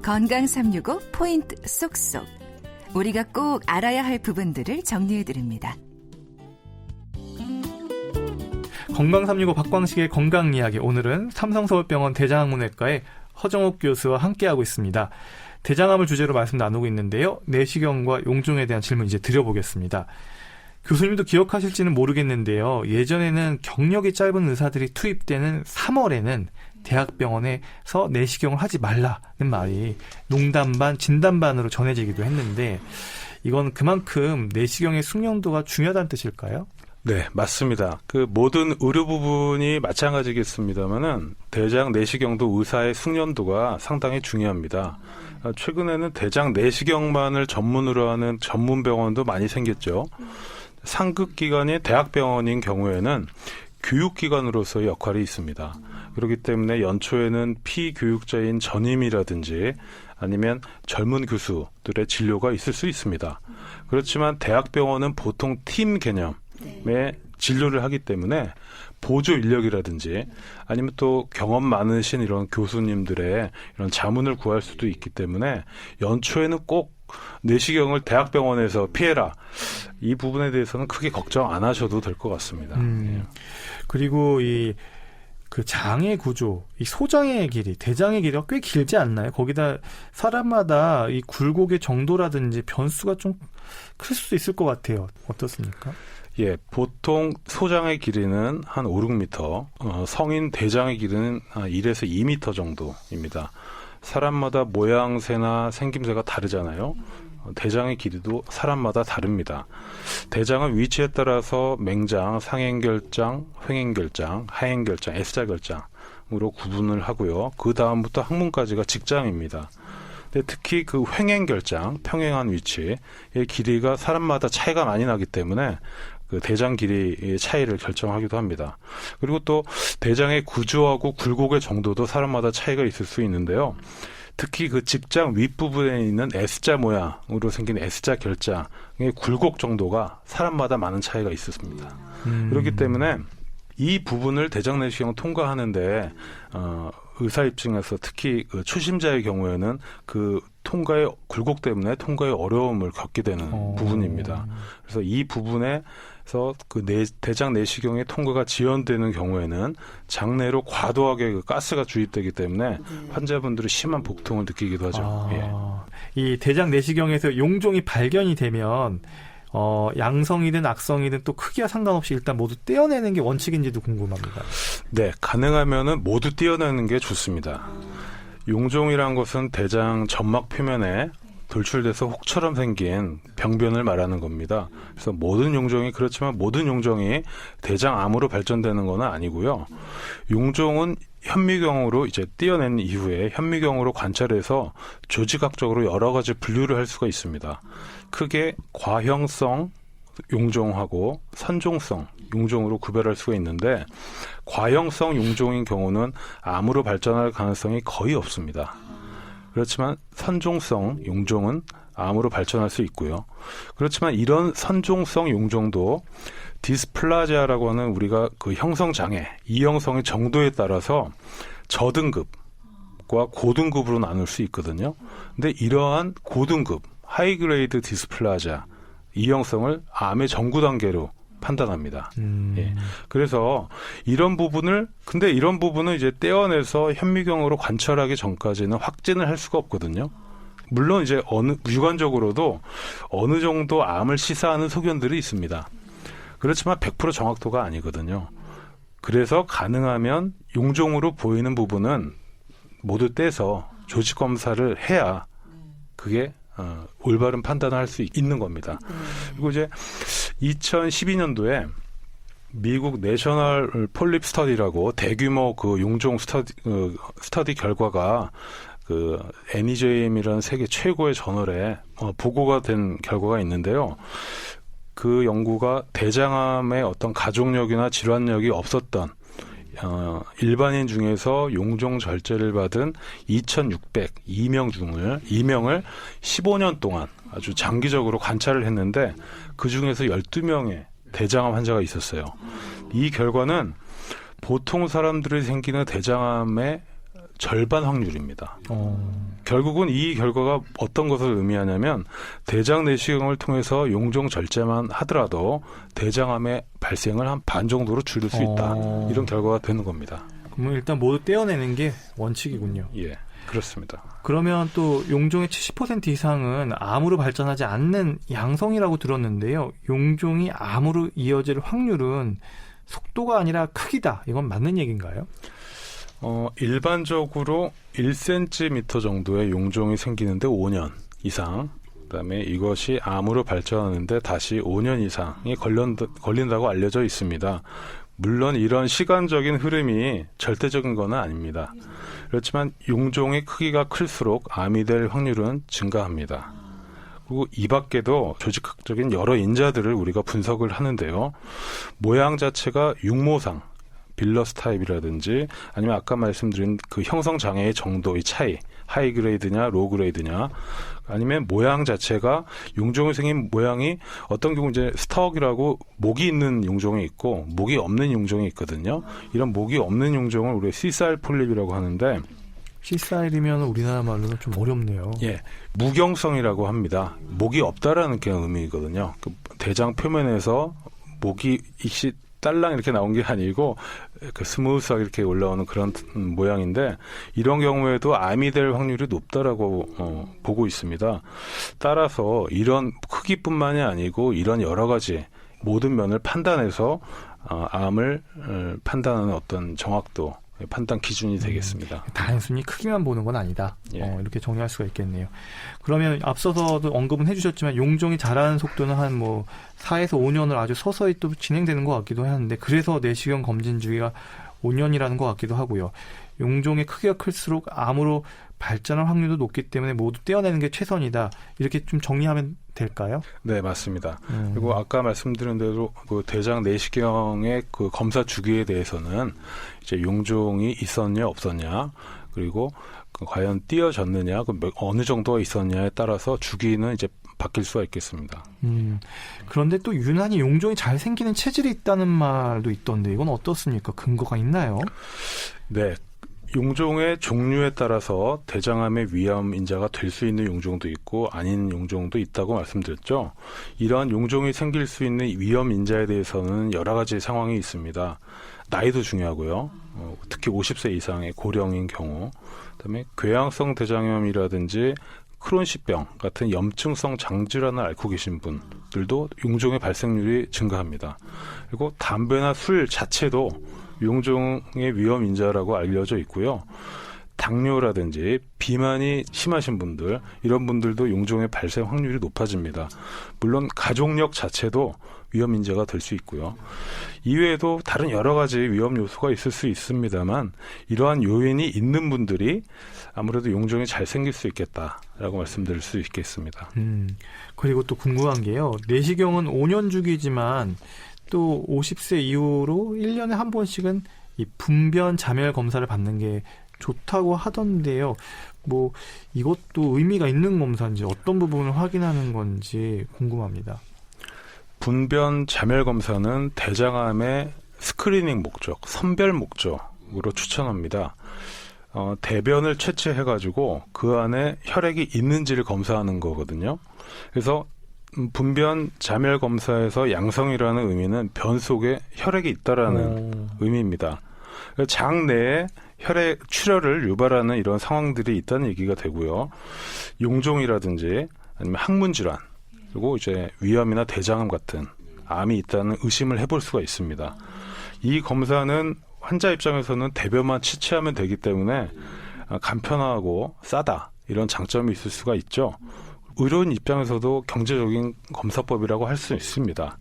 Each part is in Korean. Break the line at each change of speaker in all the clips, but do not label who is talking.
건강 365 포인트 쏙쏙. 우리가 꼭 알아야 할 부분들을 정리해드립니다.
건강 365 박광식의 건강 이야기. 오늘은 삼성서울병원 대장학문외과의 허정옥 교수와 함께하고 있습니다. 대장암을 주제로 말씀 나누고 있는데요. 내시경과 용종에 대한 질문 이제 드려보겠습니다. 교수님도 기억하실지는 모르겠는데요. 예전에는 경력이 짧은 의사들이 투입되는 3월에는 대학병원에서 내시경을 하지 말라는 말이 농담 반 진담 반으로 전해지기도 했는데 이건 그만큼 내시경의 숙련도가 중요하다는 뜻일까요?
네, 맞습니다. 모든 의료 부분이 마찬가지겠습니다만은 대장 내시경도 의사의 숙련도가 상당히 중요합니다. 최근에는 대장 내시경만을 전문으로 하는 전문 병원도 많이 생겼죠. 상급 기관인 대학병원인 경우에는 교육기관으로서의 역할이 있습니다. 그렇기 때문에 연초에는 피교육자인 전임이라든지 아니면 젊은 교수들의 진료가 있을 수 있습니다. 그렇지만 대학병원은 보통 팀 개념의 진료를 하기 때문에 보조 인력이라든지 아니면 또 경험 많으신 이런 교수님들의 이런 자문을 구할 수도 있기 때문에 연초에는 꼭 내시경을 대학병원에서 피해라. 이 부분에 대해서는 크게 걱정 안 하셔도 될 것 같습니다.
그리고 그 장의 구조, 이 소장의 길이, 대장의 길이가 꽤 길지 않나요? 거기다 사람마다 이 굴곡의 정도라든지 변수가 좀 클 수도 있을 것 같아요. 어떻습니까?
예, 보통 소장의 길이는 한 5, 6m, 성인 대장의 길이는 1에서 2m 정도입니다. 사람마다 모양새나 생김새가 다르잖아요. 대장의 길이도 사람마다 다릅니다. 대장은 위치에 따라서 맹장, 상행결장, 횡행결장, 하행결장, S자결장으로 구분을 하고요. 그 다음부터 항문까지가 직장입니다. 근데 특히 그 횡행결장, 평행한 위치의 길이가 사람마다 차이가 많이 나기 때문에 그 대장 길이의 차이를 결정하기도 합니다. 그리고 또 대장의 구조하고 굴곡의 정도도 사람마다 차이가 있을 수 있는데요. 특히 그 직장 윗부분에 있는 S자 모양으로 생긴 S자 결장의 굴곡 정도가 사람마다 많은 차이가 있었습니다. 그렇기 때문에 이 부분을 대장 내시경 통과하는데 의사 입장에서 특히 그 초심자의 경우에는 그 통과의 굴곡 때문에 통과의 어려움을 겪게 되는 부분입니다. 그래서 이 부분에서 그 대장 내시경의 통과가 지연되는 경우에는 장내로 과도하게 그 가스가 주입되기 때문에 환자분들이 심한 복통을 느끼기도 하죠.
이 대장 내시경에서 용종이 발견이 되면 양성이든 악성이든 또 크기와 상관없이 일단 모두 떼어내는 게 원칙인지도 궁금합니다.
네, 가능하면은 모두 떼어내는 게 좋습니다. 용종이란 것은 대장 점막 표면에 돌출돼서 혹처럼 생긴 병변을 말하는 겁니다. 그래서 모든 용종이 그렇지만 모든 용종이 대장암으로 발전되는 건 아니고요. 용종은 현미경으로 이제 떼어낸 이후에 현미경으로 관찰해서 조직학적으로 여러 가지 분류를 할 수가 있습니다. 크게 과형성 용종하고 선종성 용종으로 구별할 수가 있는데 과형성 용종인 경우는 암으로 발전할 가능성이 거의 없습니다. 그렇지만 선종성 용종은 암으로 발전할 수 있고요. 그렇지만 이런 선종성 용종도 디스플라지아라고 하는 우리가 그 형성장애, 이 형성의 정도에 따라서 저등급과 고등급으로 나눌 수 있거든요. 근데 이러한 고등급, 하이그레이드 디스플라지아, 이 형성을 암의 전구 단계로 판단합니다. 예. 그래서 이런 부분은 이제 떼어내서 현미경으로 관찰하기 전까지는 확진을 할 수가 없거든요. 물론 이제 유관적으로도 어느 정도 암을 시사하는 소견들이 있습니다. 그렇지만 100% 정확도가 아니거든요. 그래서 가능하면 용종으로 보이는 부분은 모두 떼서 조직 검사를 해야 그게 올바른 판단을 할 수 있는 겁니다. 그리고 이제 2012년도에 미국 내셔널 폴립 스터디라고 대규모 그 용종 스터디 결과가 그 NEJM이라는 세계 최고의 저널에 보고가 된 결과가 있는데요. 그 연구가 대장암의 어떤 가족력이나 질환력이 없었던 일반인 중에서 용종 절제를 받은 2,602명을 15년 동안 아주 장기적으로 관찰을 했는데 그 중에서 12명의 대장암 환자가 있었어요. 이 결과는 보통 사람들이 생기는 대장암의 절반 확률입니다. 결국은 이 결과가 어떤 것을 의미하냐면 대장 내시경을 통해서 용종 절제만 하더라도 대장암의 발생을 한 반 정도로 줄일 수 있다. 이런 결과가 되는 겁니다.
그러면 일단 모두 떼어내는 게 원칙이군요.
예, 그렇습니다.
그러면 또 용종의 70% 이상은 암으로 발전하지 않는 양성이라고 들었는데요. 용종이 암으로 이어질 확률은 속도가 아니라 크기다. 이건 맞는 얘기인가요?
일반적으로 1cm 정도의 용종이 생기는데 5년 이상, 그다음에 이것이 암으로 발전하는데 다시 5년 이상이 걸린다고 알려져 있습니다. 물론 이런 시간적인 흐름이 절대적인 건 아닙니다. 그렇지만 용종의 크기가 클수록 암이 될 확률은 증가합니다. 그리고 이 밖에도 조직학적인 여러 인자들을 우리가 분석을 하는데요. 모양 자체가 육모상, 빌러스 타입이라든지 아니면 아까 말씀드린 그 형성 장애의 정도의 차이, 하이 그레이드냐 로우 그레이드냐, 아니면 모양 자체가 용종이 생긴 모양이 어떤 경우 이제 스타옥이라고 목이 있는 용종이 있고 목이 없는 용종이 있거든요. 이런 목이 없는 용종을 우리가 시사일 폴립이라고 하는데,
C사일이면 우리나라 말로는 좀 어렵네요.
예, 무경성이라고 합니다. 목이 없다라는 게 의미거든요. 그 대장 표면에서 목이 ik시 딸랑 이렇게 나온 게 아니고 그 스무스하게 이렇게 올라오는 그런 모양인데, 이런 경우에도 암이 될 확률이 높다라고 보고 있습니다. 따라서 이런 크기뿐만이 아니고 이런 여러 가지 모든 면을 판단해서 암을 판단하는 어떤 정확도, 판단 기준이 되겠습니다.
단순히 크기만 보는 건 아니다.
예.
이렇게 정리할 수가 있겠네요. 그러면 앞서서도 언급은 해주셨지만 용종이 자라는 속도는 한 4에서 5년을 아주 서서히 또 진행되는 것 같기도 하는데, 그래서 내시경 검진 주기가 5년이라는 것 같기도 하고요. 용종의 크기가 클수록 암으로 발전할 확률도 높기 때문에 모두 떼어내는 게 최선이다. 이렇게 좀 정리하면 될까요?
네, 맞습니다. 그리고 아까 말씀드린 대로 그 대장 내시경의 그 검사 주기에 대해서는 이제 용종이 있었냐 없었냐, 그리고 과연 띄어졌느냐, 어느 정도가 있었냐에 따라서 주기는 이제 바뀔 수가 있겠습니다.
그런데 또 유난히 용종이 잘 생기는 체질이 있다는 말도 있던데, 이건 어떻습니까? 근거가 있나요?
네. 용종의 종류에 따라서 대장암의 위험 인자가 될 수 있는 용종도 있고 아닌 용종도 있다고 말씀드렸죠. 이러한 용종이 생길 수 있는 위험 인자에 대해서는 여러 가지 상황이 있습니다. 나이도 중요하고요. 특히 50세 이상의 고령인 경우, 그다음에 궤양성 대장염이라든지 크론시병 같은 염증성 장질환을 앓고 계신 분들도 용종의 발생률이 증가합니다. 그리고 담배나 술 자체도 용종의 위험 인자라고 알려져 있고요. 당뇨라든지 비만이 심하신 분들, 이런 분들도 용종의 발생 확률이 높아집니다. 물론 가족력 자체도 위험 인자가 될 수 있고요. 이외에도 다른 여러 가지 위험 요소가 있을 수 있습니다만, 이러한 요인이 있는 분들이 아무래도 용종이 잘 생길 수 있겠다라고 말씀드릴 수 있겠습니다.
그리고 또 궁금한 게요. 내시경은 5년 주기지만 또 50세 이후로 1년에 한 번씩은 이 분변 자멸 검사를 받는 게 좋다고 하던데요. 이것도 의미가 있는 검사인지, 어떤 부분을 확인하는 건지 궁금합니다.
분변 자멸 검사는 대장암의 스크리닝 목적, 선별 목적으로 추천합니다. 대변을 채취해가지고 그 안에 혈액이 있는지를 검사하는 거거든요. 그래서 분변 자멸 검사에서 양성이라는 의미는 변 속에 혈액이 있다라는 의미입니다. 장 내에 혈액 출혈을 유발하는 이런 상황들이 있다는 얘기가 되고요. 용종이라든지 아니면 항문 질환, 그리고 이제 위암이나 대장암 같은 암이 있다는 의심을 해볼 수가 있습니다. 이 검사는 환자 입장에서는 대변만 채취하면 되기 때문에 간편하고 싸다, 이런 장점이 있을 수가 있죠. 의료인 입장에서도 경제적인 검사법이라고 할 수 있습니다.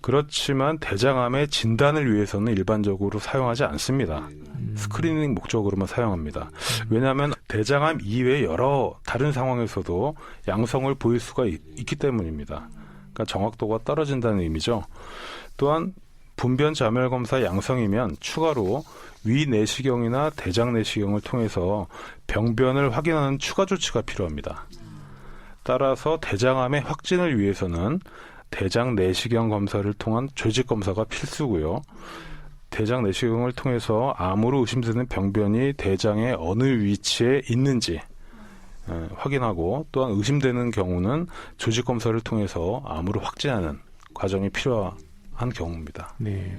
그렇지만 대장암의 진단을 위해서는 일반적으로 사용하지 않습니다. 스크리닝 목적으로만 사용합니다. 왜냐하면 대장암 이외의 여러 다른 상황에서도 양성을 보일 수가 있기 때문입니다. 그러니까 정확도가 떨어진다는 의미죠. 또한 분변 자멸 검사 양성이면 추가로 위 내시경이나 대장 내시경을 통해서 병변을 확인하는 추가 조치가 필요합니다. 따라서 대장암의 확진을 위해서는 대장 내시경 검사를 통한 조직 검사가 필수고요. 대장 내시경을 통해서 암으로 의심되는 병변이 대장의 어느 위치에 있는지 확인하고, 또한 의심되는 경우는 조직 검사를 통해서 암으로 확진하는 과정이 필요한 경우입니다.
네.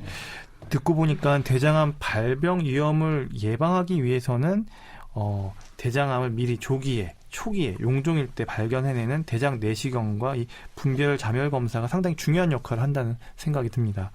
듣고 보니까 대장암 발병 위험을 예방하기 위해서는 대장암을 미리 초기에 용종일 때 발견해내는 대장 내시경과 이 분별 자멸 검사가 상당히 중요한 역할을 한다는 생각이 듭니다.